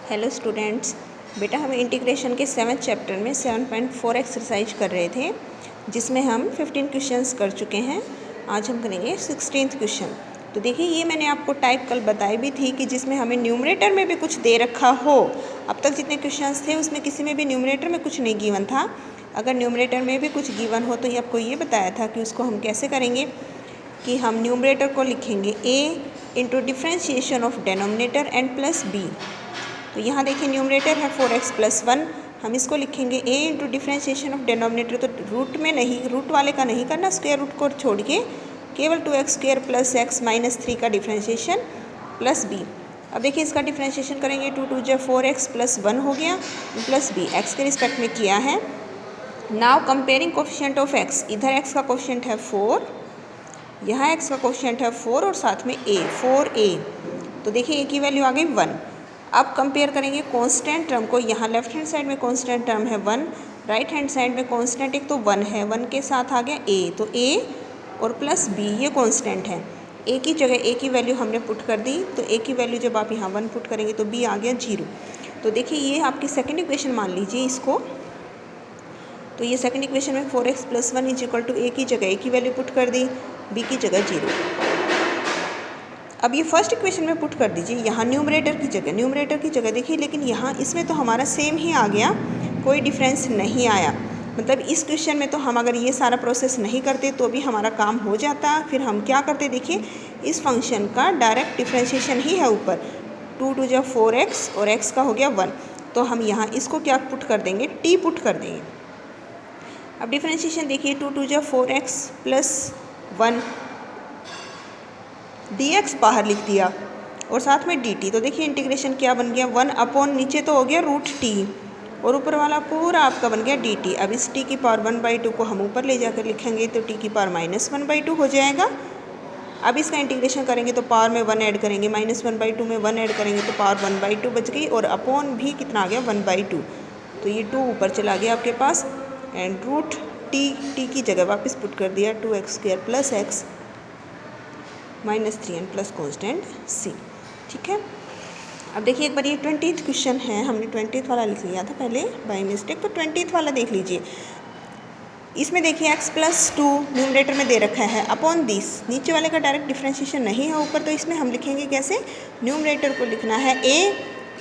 Hello students, बेटा हम integration के 7th चैप्टर में 7.4 एक्सरसाइज कर रहे थे, जिसमें हम 15 क्वेश्चंस कर चुके हैं। आज हम करेंगे 16th क्वेश्चन। तो देखिए, ये मैंने आपको टाइप कल बताई भी थी कि जिसमें हमें न्यूमरेटर में भी कुछ दे रखा हो। अब तक जितने क्वेश्चंस थे उसमें किसी में भी न्यूमरेटर में कुछ नहीं गिवन था। अगर न्यूमरेटर में भी कुछ गिवन हो तो ये आपको ये बताया था कि उसको हम कैसे करेंगे कि हम न्यूमरेटर को लिखेंगे a into differentiation of denominator and plus b। तो यहाँ देखिए न्यूमरेटर है 4x + 1, हम इसको लिखेंगे a into differentiation of denominator. तो रूट में नहीं, रूट वाले का नहीं करना, स्क्वायर रूट को छोड़ के केवल 2x² + x - 3 का डिफ्रेंशिएशन प्लस b। अब देखिए इसका डिफ्रेंशिएशन करेंगे, 2 × 2 = 4x + 1 हो गया प्लस b, x के रिस्पेक्ट में किया है। Now comparing coefficient of x, इधर x का कोफिशिएंट है 4, यहाँ x का कोफिशिएंट है 4 और साथ में a 4a। तो देखिए a की वैल्यू आ गई 1। अब कंपेयर करेंगे कांस्टेंट टर्म को। यहाँ लेफ्ट हैंड साइड में कांस्टेंट टर्म है 1, राइट हैंड साइड में कांस्टेंट एक तो 1 है, 1 के साथ आ गया a, तो a और प्लस b ये कांस्टेंट है। a की जगह a की वैल्यू हमने पुट कर दी, तो a की वैल्यू जब आप यहाँ 1 पुट करेंगे तो b आ गया 0। तो देखिए ये आपकी सेकेंड इक्वेशन मान लीजिए इसको। तो ये सेकेंड इक्वेशन में 4x + 1 = a की जगह a की वैल्यू पुट कर दी, b की जगह 0। अब ये फर्स्ट इक्वेशन में पुट कर दीजिए, यहाँ न्यूमरेटर की जगह देखिए, लेकिन यहाँ इसमें तो हमारा सेम ही आ गया, कोई डिफरेंस नहीं आया। मतलब इस क्वेश्चन में तो हम अगर ये सारा प्रोसेस नहीं करते तो भी हमारा काम हो जाता। फिर हम क्या करते, देखिए इस फंक्शन का डायरेक्ट डिफ्रेंशिएशन ही है ऊपर, 2 × 2 = 4x और x का हो गया 1। तो हम यहाँ इसको क्या पुट कर देंगे, t पुट कर देंगे। अब डिफ्रेंशिएशन देखिए, 2 × 2 = 4x + 1, dx बाहर लिख दिया और साथ में dt। तो देखिए इंटीग्रेशन क्या बन गया, 1 नीचे तो हो गया √t और ऊपर वाला पूरा आपका बन गया dt। अब इस t की पावर 1/2 को हम ऊपर ले जाकर लिखेंगे तो t की पावर -1/2 हो जाएगा। अब इसका इंटीग्रेशन करेंगे तो पावर में 1 ऐड करेंगे, -1/2 में 1 ऐड करेंगे तो पावर 1/2 बच गई और अपॉन भी कितना आ गया 1/2। तो ये 2 ऊपर चला गया आपके पास एंड √t की जगह वापस पुट कर दिया, 2x² + x -3n plus constant c। ठीक है। अब देखिए एक बार ये 20th क्वेश्चन है, हमने 20th वाला लिख लिया था पहले बाय मिस्टेक, तो 20th वाला देख लीजिए। इसमें देखिए x + 2 न्यूमरेटर में दे रखा है अपॉन दिस, नीचे वाले का डायरेक्ट डिफ्रेंशिएशन नहीं है ऊपर, तो इसमें हम लिखेंगे कैसे, न्यूमरेटर को लिखना है a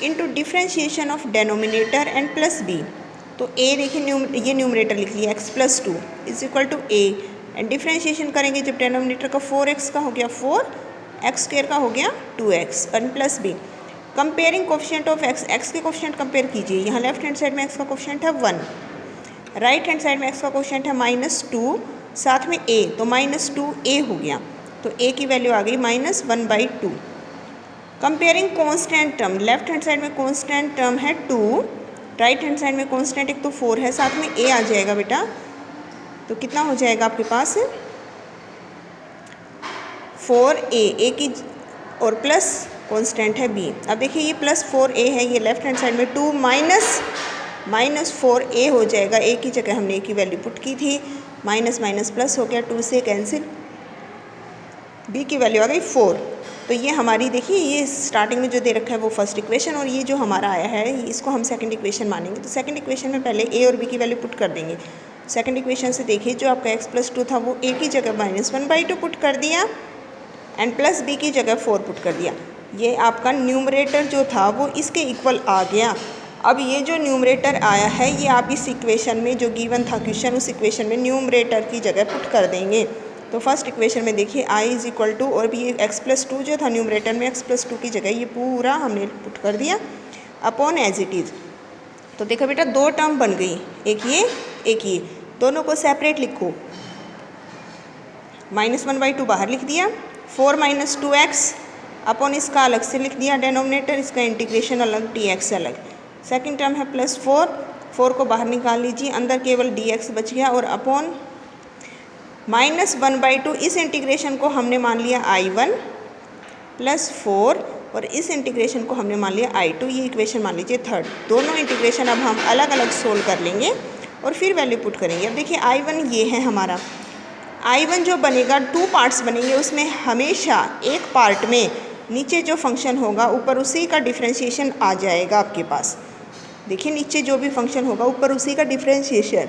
into differentiation of denominator and plus b। तो a देखिए ये न्यूमरेटर लिख लिया, x + 2 = a एंड डिफ्रेंशिएशन करेंगे जब डेनोमिनेटर का 4x का हो गया 4, x² का हो गया 2x and plus b। Comparing coefficient of x के कोफिशिएंट कंपेयर कीजिए। यहाँ लेफ्ट हैंड साइड में x का कोफिशिएंट है 1, राइट हैंड साइड में x का कोफिशिएंट है -2, साथ में a, तो -2a हो गया। तो a की वैल्यू आ गई -1/2। Comparing constant term, left hand side में कॉन्स्टेंट टर्म है 2, राइट हैंड साइड में कॉन्स्टेंट एक तो 4 है, साथ में a आ जाएगा बेटा। तो कितना हो जाएगा आपके पास 4a की और प्लस कांस्टेंट है b। अब देखिए ये +4a है, ये लेफ्ट हैंड साइड में 2 -4a हो जाएगा। a की जगह हमने a की वैल्यू पुट की थी, माइनस प्लस हो गया, 2 से कैंसिल, b की वैल्यू आ गई 4। तो ये हमारी देखिए ये स्टार्टिंग में जो दे रखा है वो फर्स्ट इक्वेशन, और ये जो हमारा आया है इसको हम सेकंड इक्वेशन मानेंगे। तो सेकंड इक्वेशन में पहले a और b की वैल्यू पुट कर देंगे। सेकंड इक्वेशन से देखिए जो आपका x + 2 था वो a की जगह -1/2 पुट कर दिया एंड प्लस b की जगह 4 पुट कर दिया। ये आपका न्यूमरेटर जो था वो इसके इक्वल आ गया। अब ये जो न्यूमरेटर आया है ये आप इस इक्वेशन में जो गिवन था क्वेश्चन, उस इक्वेशन में न्यूमरेटर की जगह पुट कर देंगे। तो फर्स्ट इक्वेशन में देखिए i = और भी x + 2 जो था न्यूमरेटर में, x + 2 की जगह ये पूरा हमने पुट कर दिया अपॉन एज इट इज़। तो देखो बेटा 2 टर्म बन गई, एक ये, दोनों को सेपरेट लिखो। -1/2 बाहर लिख दिया, 4 - 2x अपॉन इसका अलग से लिख दिया डेनोमिनेटर, इसका इंटीग्रेशन अलग, dx अलग। सेकंड टर्म है +4 को बाहर निकाल लीजिए, अंदर केवल dx बच गया और अपॉन -1/2। इस इंटीग्रेशन को हमने मान लिया I1 + 4 और इस इंटीग्रेशन को हमने मान लिया I2, ये इक्वेशन मान लीजिए थर्ड। दोनों इंटीग्रेशन अब हम अलग अलग सोल्व कर लेंगे और फिर वैल्यू पुट करेंगे। अब देखिए I1 ये है हमारा, I1 जो बनेगा 2 पार्ट्स बनेंगे, उसमें हमेशा एक पार्ट में नीचे जो फंक्शन होगा ऊपर उसी का डिफ्रेंशिएशन आ जाएगा आपके पास। देखिए नीचे जो भी फंक्शन होगा ऊपर उसी का डिफ्रेंशिएशन,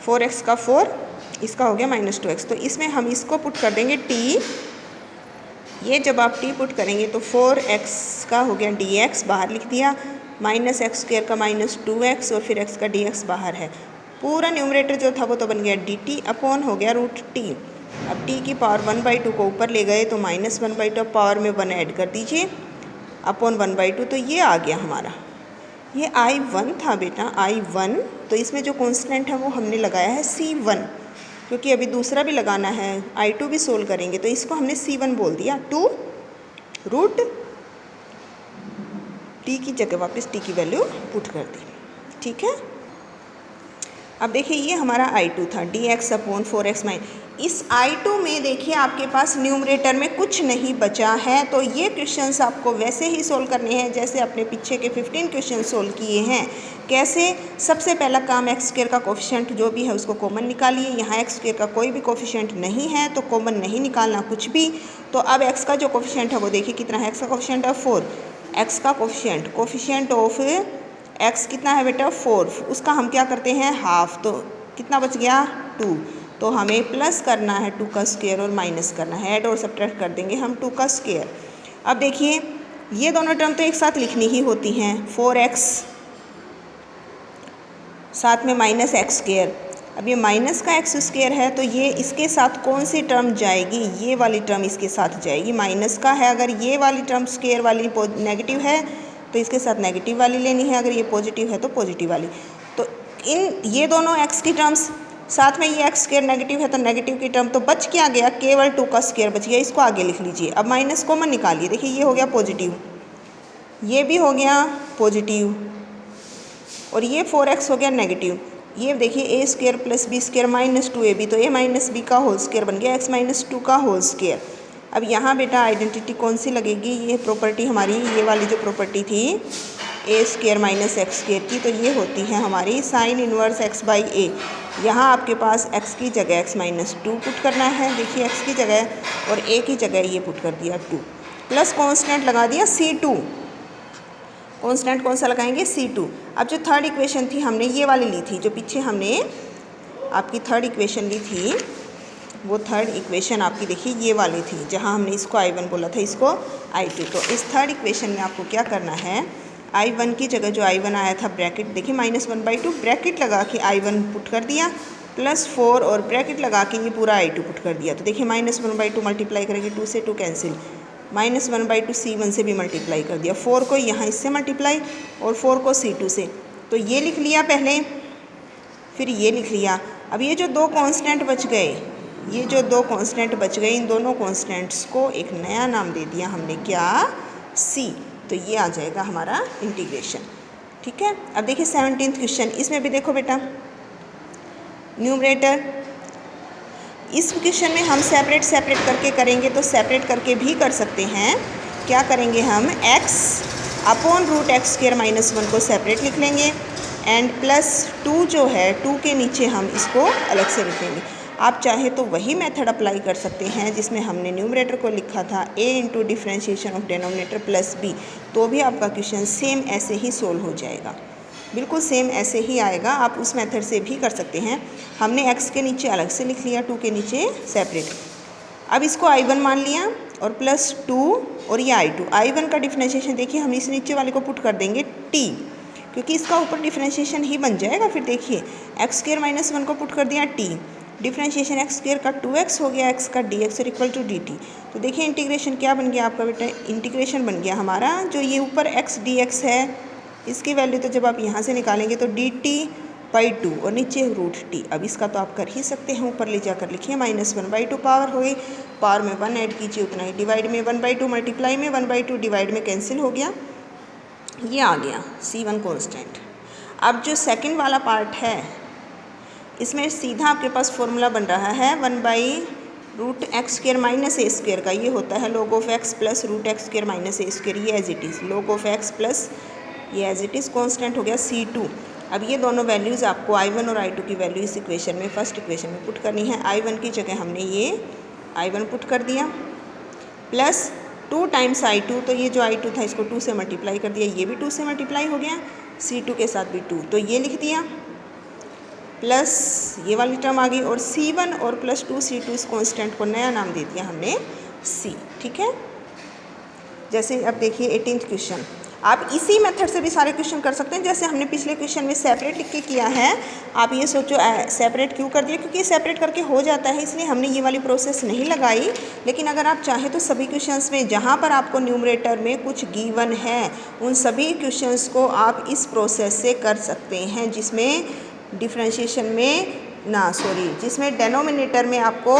4x का 4, इसका हो गया -2x। तो इसमें हम इसको पुट कर देंगे t। ये जब आप t पुट करेंगे तो 4x का हो गया dx, बाहर लिख दिया, -x² का -2x और फिर x का dx बाहर है। पूरा न्यूमरेटर जो था वो तो बन गया dt अपॉन हो गया √t। अब t की पावर 1/2 को ऊपर ले गए तो -1/2, पावर में 1 ऐड कर दीजिए अपॉन 1/2, तो ये आ गया हमारा। ये I1 था बेटा, I1। तो इसमें जो कांस्टेंट है वो हमने लगाया है C1, क्योंकि अभी दूसरा भी लगाना है, I2 भी सोल्व करेंगे तो इसको हमने C1 बोल दिया, 2 √t की जगह वापस t की वैल्यू पुट कर दी। ठीक है, अब देखिए ये हमारा I2 था, dx अपॉन 4x इस I2 में देखिए आपके पास न्यूमरेटर में कुछ नहीं बचा है। तो ये क्वेश्चंस आपको वैसे ही सोल्व करने हैं जैसे अपने पीछे के 15 क्वेश्चन सोल्व किए हैं। कैसे? सबसे पहला काम x² का कोफिशिएंट जो भी है उसको कॉमन निकालिए। यहाँ x² का कोई भी कोफिशिएंट नहीं है तो कॉमन नहीं निकालना कुछ भी। तो अब x का जो कोफिशिएंट है वो देखिए कितना है, x का कोफिशिएंट है 4, x का कोफिशिएंट ऑफ x कितना है बेटा 4, उसका हम क्या करते हैं हाफ, तो कितना बच गया 2। तो हमें प्लस करना है 2 का स्क्वायर और माइनस करना है, ऐड और सब्ट्रैक्ट कर देंगे हम 2 का स्क्वायर। अब देखिए ये दोनों टर्म तो एक साथ लिखनी ही होती हैं, 4x साथ में -x²। अब ये माइनस का x² है तो ये इसके साथ कौन सी टर्म जाएगी, ये वाली टर्म इसके साथ जाएगी। माइनस का है, अगर ये वाली टर्म स्क्वायर वाली नेगेटिव है तो इसके साथ नेगेटिव वाली लेनी है, अगर ये पॉजिटिव है तो पॉजिटिव वाली। तो ये दोनों x की टर्म्स साथ में ये x² नेगेटिव है तो नेगेटिव की टर्म, तो बच क्या गया, केवल 2 का स्क्वायर बच गया। इसको आगे लिख लीजिए। अब माइनस कॉमन निकालिए, देखिए ये हो गया पॉजिटिव, ये भी हो गया पॉजिटिव और ये 4x हो गया नेगेटिव। ये देखिए a² + b² -2ab, तो a - b का होल स्क्वायर बन गया x - 2 का होल स्क्वायर। अब यहाँ बेटा आइडेंटिटी कौन सी लगेगी, ये प्रॉपर्टी हमारी, ये वाली जो प्रॉपर्टी थी a² - x² की, तो ये होती है हमारी sin इनवर्स x/a। यहाँ आपके पास x की जगह x - 2 पुट करना है, देखिए x की जगह, और a की जगह ये पुट कर दिया 2, प्लस कांस्टेंट लगा दिया C2। कांस्टेंट कौन सा लगाएंगे, C2। अब जो थर्ड इक्वेशन थी हमने ये वाली ली थी, जो पीछे हमने आपकी थर्ड इक्वेशन ली थी, वो थर्ड इक्वेशन आपकी देखिए ये वाली थी, जहाँ हमने इसको I1 बोला था, इसको I2। तो इस थर्ड इक्वेशन में आपको क्या करना है, I1 की जगह जो I1 आया था ब्रैकेट, देखिए -1/2 ब्रैकेट लगा के I1 पुट कर दिया, +4 और ब्रैकेट लगा के ये पूरा I2 पुट कर दिया। तो देखिए -1/2 मल्टीप्लाई करेंगे, 2 से 2 कैंसिल, -1/2 C1 से भी मल्टीप्लाई कर दिया, 4 को यहाँ इससे मल्टीप्लाई और 4 को C2 से, तो ये लिख लिया पहले, फिर ये लिख लिया। अब ये जो दो कांस्टेंट बच गए, ये जो दो कांस्टेंट बच गए, इन दोनों कांस्टेंट्स को एक नया नाम दे दिया हमने, क्या, C। तो ये आ जाएगा हमारा इंटीग्रेशन। ठीक है, अब देखिए 17th क्वेश्चन, इसमें भी देखो बेटा न्यूमरेटर, इस क्वेश्चन में हम सेपरेट करके करेंगे तो सेपरेट करके भी कर सकते हैं। क्या करेंगे हम, x अपॉन √x² - 1 को सेपरेट लिख लेंगे एंड +2 जो है 2 के नीचे हम इसको अलग से लिख लेंगे। आप चाहे तो वही मेथड अप्लाई कर सकते हैं जिसमें हमने न्यूमरेटर को लिखा था a × differentiation of denominator +b, तो भी आपका क्वेश्चन सेम ऐसे ही सोल्व हो जाएगा, बिल्कुल सेम ऐसे ही आएगा। आप उस मेथड से भी कर सकते हैं। हमने x के नीचे अलग से लिख लिया, 2 के नीचे सेपरेट। अब इसको I1 मान लिया और +2 और ये I2। I1 का डिफ्रेंशिएशन देखिए हम इस नीचे वाले को पुट कर देंगे t, क्योंकि इसका ऊपर डिफ्रेंशिएशन ही बन जाएगा। फिर देखिए x² - 1 को पुट कर दिया t, डिफ्रेंशिएशन x² का 2x हो गया, x का dx इक्वल टू dt। तो देखिए इंटीग्रेशन क्या बन गया आपका बेटा, इंटीग्रेशन बन गया हमारा, जो ये ऊपर x dx है इसकी वैल्यू तो जब आप यहाँ से निकालेंगे तो dt/2 और नीचे √t। अब इसका तो आप कर ही सकते हैं, ऊपर ले जाकर लिखिए -1/2 पावर हो गई, पावर में 1 ऐड कीजिए उतना ही, डिवाइड में 1/2, मल्टीप्लाई में 1/2, डिवाइड में कैंसिल हो गया, ये आ गया C1 कांस्टेंट। अब जो सेकंड वाला पार्ट है इसमें सीधा आपके पास फॉर्मूला बन रहा है 1/√x² - a² का, ये होता है log of x + √x² - a², ये as it is log of x plus ये एज इट इज़ कांस्टेंट हो गया C2। अब ये दोनों वैल्यूज़ आपको I1 और I2 की वैल्यू इस इक्वेशन में, फर्स्ट इक्वेशन में पुट करनी है। I1 की जगह हमने ये I1 पुट कर दिया, प्लस 2 टाइम्स I2, तो ये जो I2 था इसको 2 से मल्टीप्लाई कर दिया, ये भी 2 से मल्टीप्लाई हो गया, C2 के साथ भी 2, तो ये लिख दिया, प्लस ये वाली टर्म आ गई, और C1 और प्लस 2C2 इस कॉन्स्टेंट को नया नाम दे दिया हमने C। ठीक है। जैसे अब देखिए 18th क्वेश्चन, आप इसी मेथड से भी सारे क्वेश्चन कर सकते हैं, जैसे हमने पिछले क्वेश्चन में सेपरेट लिख के किया है। आप ये सोचो सेपरेट क्यों कर दिया, क्योंकि सेपरेट करके हो जाता है, इसलिए हमने ये वाली प्रोसेस नहीं लगाई। लेकिन अगर आप चाहें तो सभी क्वेश्चंस में जहाँ पर आपको न्यूमरेटर में कुछ गिवन है, उन सभी क्वेश्चंस को आप इस प्रोसेस से कर सकते हैं, जिसमें डिफ्रेंशिएशन में जिसमें डेनोमिनेटर में आपको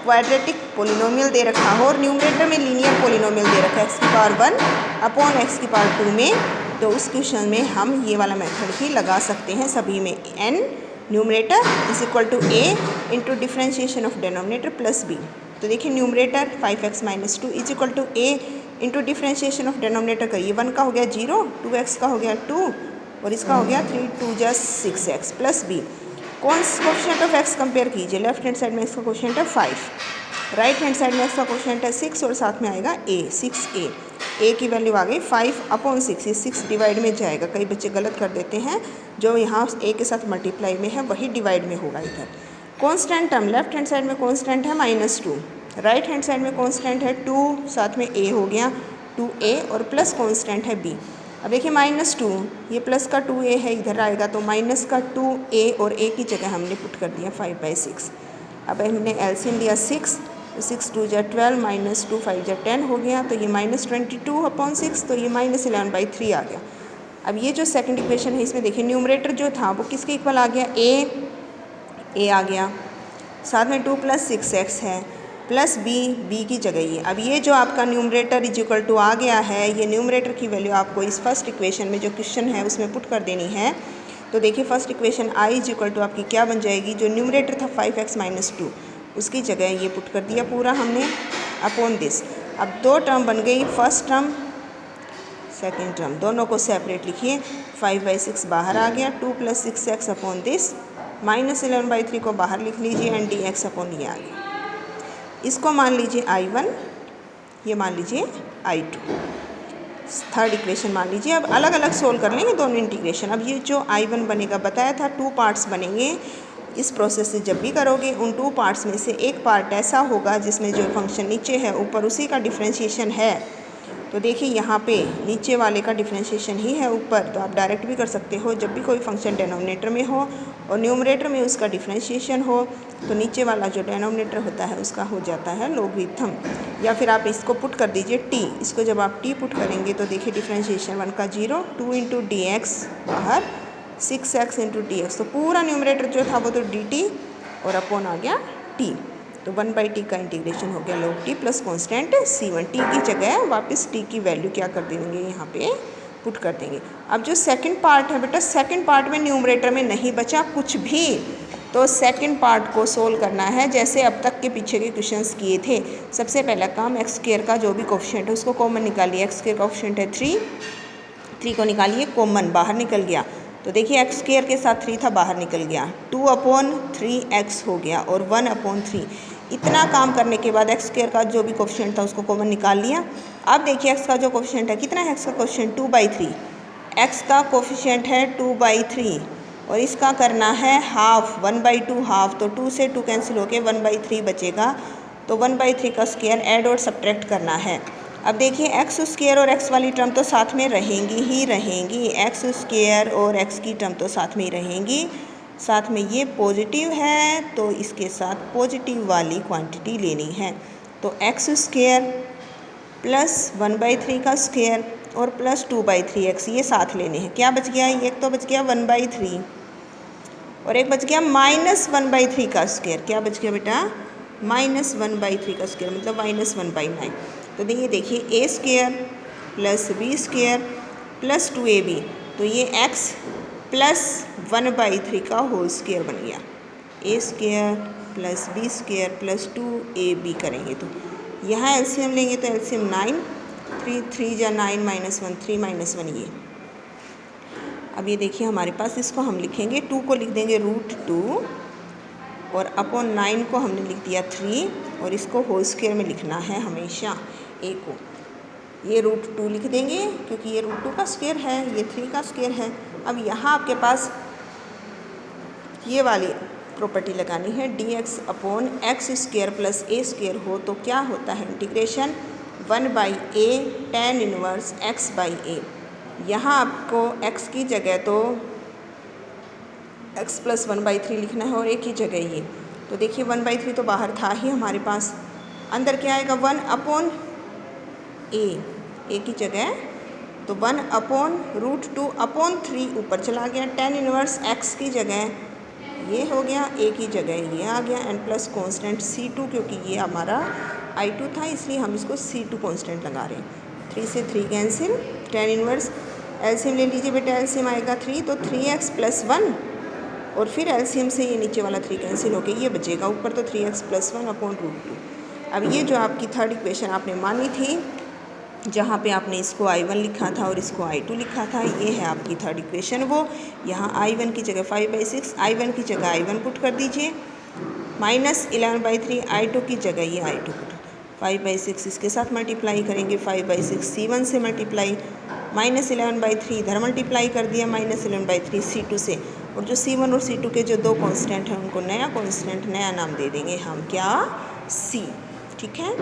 क्वाड्रेटिक पोलिनोमियल दे रखा हो और न्यूमरेटर में लीनियर पोलिनोमियल दे रखा है x की पावर 1 अपॉन x की पावर 2 में, तो उस क्वेश्चन में हम ये वाला मेथड ही लगा सकते हैं सभी में। n numerator is equal to a into differentiation of denominator plus b। तो देखिए numerator 5x minus 2 is equal to a into differentiation of denominator का, ये 1 का हो गया 0, 2x का हो गया 2 और इसका हो गया 3 2 जा 6x plus b। Coefficient of x compare कीजिए, लेफ्ट हैंड साइड में x का कोफिशिएंट है 5, राइट हैंड साइड में x का कोफिशिएंट है 6 और साथ में आएगा a 6a। a की वैल्यू आ गई 5 अपॉन 6, ये 6 डिवाइड में जाएगा, कई बच्चे गलत कर देते हैं, जो यहाँ a के साथ मल्टीप्लाई में है वही डिवाइड में होगा इधर। Constant term, left hand side में कॉन्स्टेंट है -2, राइट हैंड साइड में कॉन्स्टेंट है 2, साथ में a हो गया 2a और प्लस कॉन्स्टेंट है b। अब देखिए -2, ये प्लस का 2a है, इधर आएगा तो माइनस का 2a और a की जगह हमने पुट कर दिया 5/6। अब हमने एलसीएम लिया 6, तो 6 2 जा 12 माइनस 2 5 जा 10 हो गया, तो ये -22 अपॉन 6, तो ये -11/3 आ गया। अब ये जो सेकंड इक्वेशन है इसमें देखिए न्यूमरेटर जो था वो किसके इक्वल आ गया, a आ गया, साथ में 2 + 6x है प्लस b की जगह ये। अब ये जो आपका न्यूमरेटर इज इक्वल टू आ गया है, ये न्यूमरेटर की वैल्यू आपको इस फर्स्ट इक्वेशन में जो क्वेश्चन है उसमें पुट कर देनी है। तो देखिए first equation i is equal to आपकी क्या बन जाएगी, जो न्यूमरेटर था 5x माइनस 2 उसकी जगह ये पुट कर दिया पूरा हमने अपॉन दिस। अब 2 टर्म बन गई, फर्स्ट टर्म सेकेंड टर्म, दोनों को सेपरेट लिखिए, 5/6 बाहर आ गया, 2 + 6x अपॉन दिस, -11/3 को बाहर लिख लीजिए एंड dx अपॉन ये आ गया। इसको मान लीजिए I1, ये मान लीजिए I2, थर्ड इक्वेशन मान लीजिए। अब अलग अलग सोल्व कर लेंगे दोनों इंटीग्रेशन। अब ये जो I1 बनेगा, बताया था 2 पार्ट्स बनेंगे, इस प्रोसेस से जब भी करोगे उन 2 पार्ट्स में से एक पार्ट ऐसा होगा जिसमें जो फंक्शन नीचे है ऊपर उसी का डिफ्रेंशिएशन है। तो देखिए यहाँ पे नीचे वाले का डिफ्रेंशिएशन ही है ऊपर, तो आप डायरेक्ट भी कर सकते हो, जब भी कोई फंक्शन डेनोमिनेटर में हो और न्यूमरेटर में उसका डिफ्रेंशिएशन हो तो नीचे वाला जो डेनोमिनेटर होता है उसका हो जाता है लोगरिथम। या फिर आप इसको पुट कर दीजिए t, इसको जब आप t पुट करेंगे तो देखिए डिफ्रेंशिएशन 1 का 0, 2 इंटू dx बाहर 6x इंटू dx, तो पूरा न्यूमरेटर जो था वो तो dt और अपॉन आ गया t, तो 1/t का इंटीग्रेशन हो गया log t plus constant c1। t की जगह वापस t की वैल्यू क्या कर देंगे, यहाँ पे पुट कर देंगे। अब जो सेकंड पार्ट है बेटा, सेकंड पार्ट में न्यूमरेटर में नहीं बचा कुछ भी, तो सेकंड पार्ट को सोल्व करना है जैसे अब तक के पीछे के क्वेश्चंस किए थे। सबसे पहला काम x² का जो भी कोफिशिएंट है उसको कॉमन निकालिए, x² का कोफिशिएंट है 3 को निकालिए कॉमन, बाहर निकल गया, तो देखिए x² के साथ 3 था बाहर निकल गया, 2/3x हो गया और 1/3। इतना काम करने के बाद x² का जो भी कोफिशिएंट था उसको कॉमन निकाल लिया। अब देखिए x का जो कोफिशिएंट है कितना है, x का कोफिशिएंट 2/3, x का कोफिशिएंट है 2/3 और इसका करना है हाफ, 1/2 हाफ, तो 2 से 2 कैंसिल होके 1/3 बचेगा, तो 1/3 का स्क्वायर ऐड और सब्ट्रैक्ट करना है। अब देखिए x² और x वाली टर्म तो साथ में रहेंगी ही रहेंगी, x² और x की टर्म तो साथ में ही रहेंगी, साथ में ये पॉजिटिव है तो इसके साथ पॉजिटिव वाली क्वांटिटी लेनी है, तो x² प्लस 1/3 का स्क्वायर और प्लस 2/3x ये साथ लेने हैं। क्या बच गया, एक तो बच गया 1/3 और एक बच गया -1/3 का स्क्वायर। क्या बच गया बेटा, -1/3 का स्क्वायर मतलब -1/9। तो देखिए a² plus b² plus 2ab, तो ये x प्लस 1/3 का होल स्क्वायर बन गया, a² plus b² plus 2ab करेंगे तो यहाँ एलसीएम लेंगे तो एलसीएम 9, 3 जा 9 -1 3 -1 ये। अब ये देखिए हमारे पास, इसको हम लिखेंगे 2 को लिख देंगे √2 और अपॉन 9 को हमने लिख दिया 3 और इसको होल स्क्वायर में लिखना है हमेशा a को। ये √2 लिख देंगे क्योंकि ये √2 का स्क्वायर है, ये 3 का स्क्वायर है। अब यहाँ आपके पास ये वाली प्रॉपर्टी लगानी है, dx/x² प्लस a² हो तो क्या होता है integration 1/a tan inverse x/a। यहाँ आपको x की जगह तो x + 1/3 लिखना है और a की जगह ये, तो देखिए 1/3 तो बाहर था ही हमारे पास, अंदर क्या आएगा 1/a, a की जगह तो 1/√2/3 ऊपर चला गया, tan इनवर्स x की जगह ये हो गया, a की जगह ये आ गया, n प्लस कॉन्स्टेंट c2, क्योंकि ये हमारा I2 था इसलिए हम इसको c2 कॉन्स्टेंट लगा रहे हैं। 3 से 3 कैंसिल, tan इनवर्स एलसीएम ले लीजिए बेटा, एलसीएम आएगा 3 तो 3x + 1 और फिर एलसीएम से ये नीचे वाला 3 कैंसिल होके ये बचेगा, ऊपर तो 3x + 1/√2। अब ये जो आपकी थर्ड इक्वेशन आपने मानी थी, जहाँ पे आपने इसको I1 लिखा था और इसको I2 लिखा था, ये है आपकी थर्ड इक्वेशन। वो यहाँ I1 की जगह 5/6, I1 की जगह I1 पुट कर दीजिए, -11/3 I2 की जगह ये I2 पुट, 5/6 इसके साथ मल्टीप्लाई करेंगे, 5/6 C1 से मल्टीप्लाई, -11/3 इधर मल्टीप्लाई कर दिया, -11/3 C2 से, और जो C1 और C2 के जो दो कॉन्स्टेंट हैं उनको नया कॉन्स्टेंट नया नाम दे देंगे हम, क्या, C। ठीक है,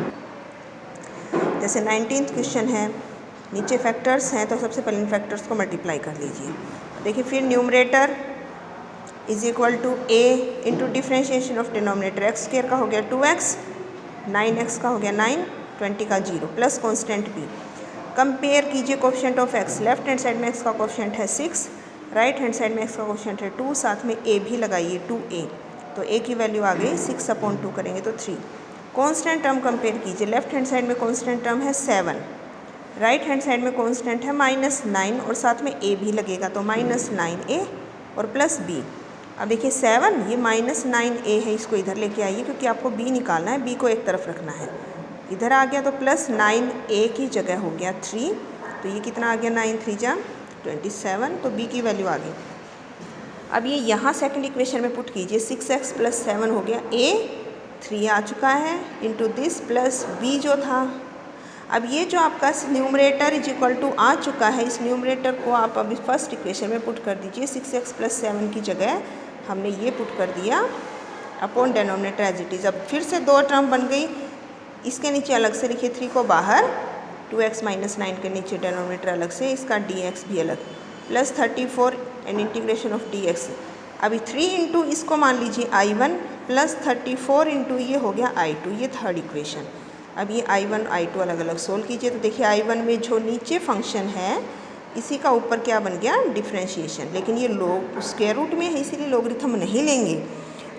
जैसे 19th क्वेश्चन है, नीचे फैक्टर्स हैं तो सबसे पहले इन फैक्टर्स को मल्टीप्लाई कर लीजिए। देखिए फिर numerator is equal to a into differentiation of denominator, x² का हो गया 2x, 9x का हो गया 9, 20 का 0 प्लस कॉन्स्टेंट b। कंपेयर कीजिए coefficient of x, left hand side में x का कोफिशिएंट है 6, राइट हैंड साइड में x का कोफिशिएंट है 2, साथ में a भी लगाइए 2a, तो a की वैल्यू आ गई 6/2 करेंगे तो 3। कांस्टेंट टर्म कंपेयर कीजिए, लेफ्ट हैंड साइड में कांस्टेंट टर्म है 7, राइट हैंड साइड में कांस्टेंट है -9 और साथ में a भी लगेगा तो -9a और प्लस b। अब देखिए 7 ये -9a है, इसको इधर लेके आइए क्योंकि आपको b निकालना है, b को एक तरफ रखना है, इधर आ गया तो +9a की जगह हो गया 3, तो ये कितना आ गया 9 3 जा 27, तो b की वैल्यू आ गई। अब ये यहाँ सेकंड इक्वेशन में पुट कीजिए, 6x + 7 हो गया a, 3 आ चुका है इंटू दिस प्लस b जो था। अब ये जो आपका न्यूमरेटर इज इक्वल टू आ चुका है, इस न्यूमरेटर को आप अभी फर्स्ट इक्वेशन में पुट कर दीजिए, 6x + 7 की जगह हमने ये पुट कर दिया upon denominator as it is. अब फिर से दो टर्म बन गई, इसके नीचे अलग से लिखिए 3 को बाहर, 2x - 9 के नीचे डिनोमिनेटर अलग से, इसका dx भी अलग, plus 34 and integration of dx। अभी 3 इंटू इसको मान लीजिए I1 प्लस 34 इंटू ये हो गया I2, ये थर्ड इक्वेशन। अब ये I1 I2 अलग अलग सोल्व कीजिए, तो देखिए I1 में जो नीचे फंक्शन है इसी का ऊपर क्या बन गया डिफ्रेंशिएशन, लेकिन ये लोग स्क्वायर रूट में है इसीलिए लोगरिथम नहीं लेंगे।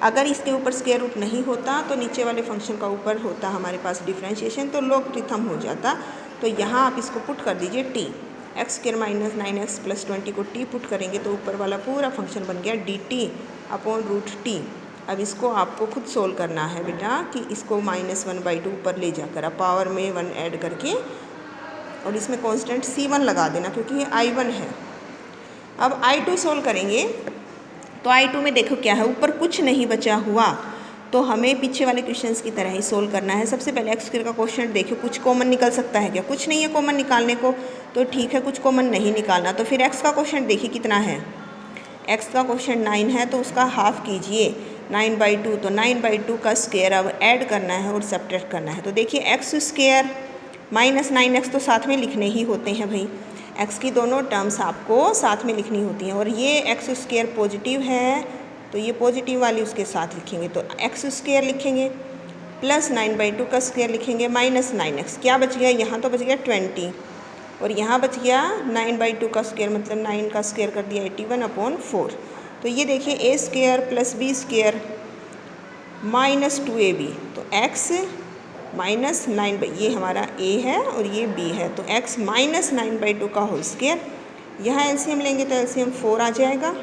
अगर इसके ऊपर स्क्वायर रूट नहीं होता तो नीचे वाले फंक्शन का ऊपर होता हमारे पास डिफ्रेंशिएशन, तो लोगरिथम हो जाता। तो यहाँ आप इसको पुट कर दीजिए t, x² - 9x + 20 को t पुट करेंगे तो ऊपर वाला पूरा फंक्शन बन गया dt/√t। अब इसको आपको खुद सोल्व करना है बेटा कि इसको -1/2 ऊपर ले जाकर आप पावर में 1 ऐड करके, और इसमें कांस्टेंट C1 लगा देना क्योंकि ये I1 है। अब I2 सोल्व करेंगे तो I2 में देखो क्या है, ऊपर कुछ नहीं बचा हुआ, तो हमें पीछे वाले क्वेश्चंस की तरह ही सोल्व करना है। सबसे पहले x² का क्वेश्चन देखिए, कुछ कॉमन निकल सकता है क्या, कुछ नहीं है कॉमन निकालने को, तो ठीक है कुछ कॉमन नहीं निकालना, तो फिर x का क्वेश्चन देखिए कितना है, x का क्वेश्चन 9 है तो उसका हाफ कीजिए 9/2, तो 9/2 का स्क्वायर अब ऐड करना है और सब्ट्रैक्ट करना है। तो देखिए x² - 9x तो साथ में लिखने ही होते हैं भाई, x की दोनों टर्म्स आपको साथ में लिखनी होती हैं, और ये x² पॉजिटिव है तो ये पॉजिटिव वाली उसके साथ लिखेंगे, तो x² लिखेंगे प्लस 9/2 का स्क्वायर लिखेंगे -9x, क्या बच गया यहाँ, तो बच गया 20, और यहाँ बच गया 9/2 का स्क्वायर, मतलब 9 का स्क्वायर कर दिया 81/4। तो ये देखिए a² + b² -2ab, तो x -9, ये हमारा a है और ये b है, तो x -9/2 का होल स्क्वायर। यहाँ एलसीएम लेंगे तो एलसीएम 4 आ जाएगा,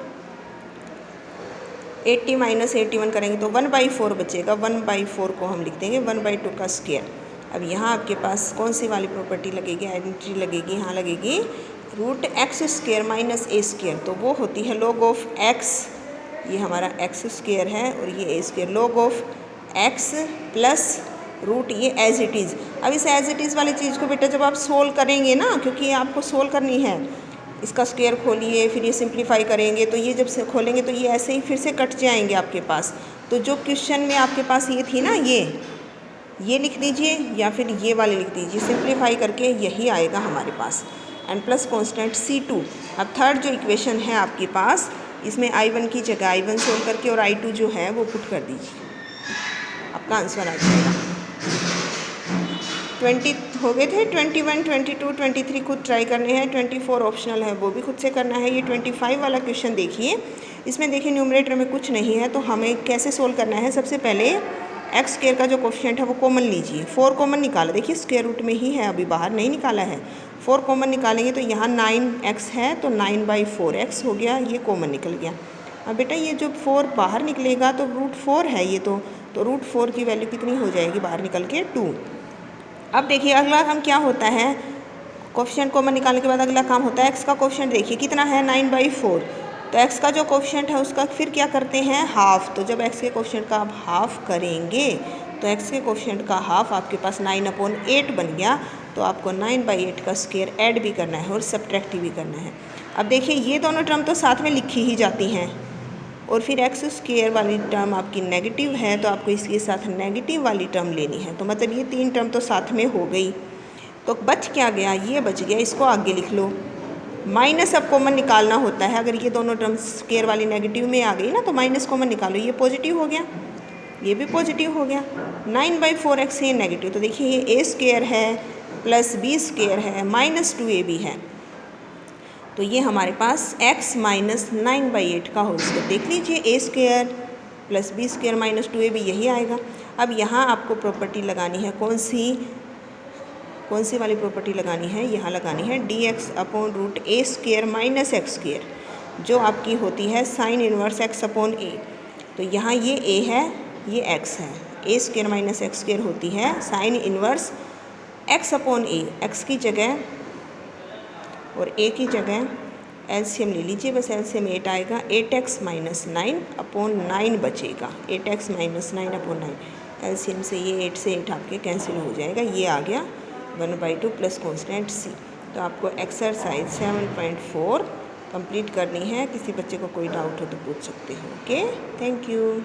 80 - 81 करेंगे तो 1/4 बचेगा, 1/4 को हम लिख देंगे 1/2 का स्क्वायर। अब यहाँ आपके पास कौन सी वाली प्रॉपर्टी लगेगी, आइडेंटिटी लगेगी, यहाँ लगेगी √x² - a², तो वो होती है log ऑफ x, ये हमारा x² है और ये a², log of x plus root ये एज इट इज़, अब इस एज इट इज़ वाली चीज़ को बेटा जब आप सोल्व करेंगे ना, क्योंकि ये आपको सोल्व करनी है, इसका स्क्वायर खोलिए, फिर ये सिंप्लीफाई करेंगे, तो ये जब से खोलेंगे तो ये ऐसे ही फिर से कट जाएंगे आपके पास। तो जो क्वेश्चन में आपके पास ये थी ना, ये लिख दीजिए या फिर ये वाले लिख दीजिए, सिंप्लीफाई करके यही आएगा हमारे पास n प्लस कॉन्स्टेंट C2। अब थर्ड जो इक्वेशन है आपके पास, इसमें I1 की जगह I1 सोल्व करके और I2 जो है वो पुट कर दीजिए, आपका आंसर आ जाएगा। 20 हो गए थे, 21, 22, 23 खुद ट्राई करने हैं, 24 ऑप्शनल है, वो भी खुद से करना है। ये 25 वाला क्वेश्चन देखिए, इसमें देखिए न्यूमरेटर में कुछ नहीं है, तो हमें कैसे सोल्व करना है। सबसे पहले एक्स स्क्वायर का जो कोफिशिएंट है वो कॉमन लीजिए, 4 कॉमन निकाला, देखिए स्क्वायर रूट में ही है, अभी बाहर नहीं निकाला है। 4 कॉमन निकालेंगे तो यहाँ 9x है, तो 9/4x हो गया, ये कॉमन निकल गया। अब बेटा ये जो 4 बाहर निकलेगा तो √4 है ये, तो √4 की वैल्यू कितनी हो जाएगी बाहर निकल के 2। अब देखिए अगला काम क्या होता है, कोफिशिएंट कॉमन निकालने के बाद अगला काम होता है एक्स का कोफिशिएंट, देखिए कितना है 9/4, तो एक्स का जो कोफिशिएंट है उसका फिर क्या करते हैं हाफ। तो जब एक्स के कोफिशिएंट का आप हाफ करेंगे तो एक्स के कोफिशिएंट का हाफ आपके पास 9/8 बन गया, तो आपको 9/8 का स्क्वायर ऐड भी करना है और सब्ट्रैक्ट भी करना है। अब देखिए ये दोनों टर्म तो साथ में लिखी ही जाती हैं, और फिर एक्स स्क्वायर वाली टर्म आपकी नेगेटिव है, तो आपको इसके साथ नेगेटिव वाली टर्म लेनी है। तो मतलब ये 3 टर्म तो साथ में हो गई, तो बच क्या गया, ये बच गया, इसको आगे लिख लो। माइनस अब कॉमन निकालना होता है, अगर ये दोनों टर्म स्क्वायर वाली नेगेटिव में आ गई ना तो माइनस कॉमन निकालो, ये पॉजिटिव हो गया, ये भी पॉजिटिव हो गया। 9/4x ये नेगेटिव, तो देखिए ये a स्क्वायर है प्लस b स्क्वायर है माइनस 2ab है, तो ये हमारे पास x माइनस 9/8 का होल स्क्वायर। देख लीजिए a square plus b square minus 2ab यही आएगा। अब यहाँ आपको प्रॉपर्टी लगानी है, कौन सी वाली प्रॉपर्टी लगानी है, यहाँ लगानी है dx/√a square minus x square, जो आपकी होती है साइन इनवर्स x/a। तो यहाँ ये a है, ये x है, a square minus x square होती है साइन इनवर्स x/a। x की जगह और a की जगह एलसीएम ले लीजिए, बस एलसीएम 8 आएगा, 8x माइनस 9/9 बचेगा, 8x माइनस 9/9। एलसीएम से ये 8 से 8 आपके कैंसिल हो जाएगा, ये आ गया 1/2 प्लस कॉन्स्टेंट c। तो आपको एक्सरसाइज 7.4 कंप्लीट करनी है। किसी बच्चे को कोई डाउट हो तो पूछ सकते हो। Okay, thank you.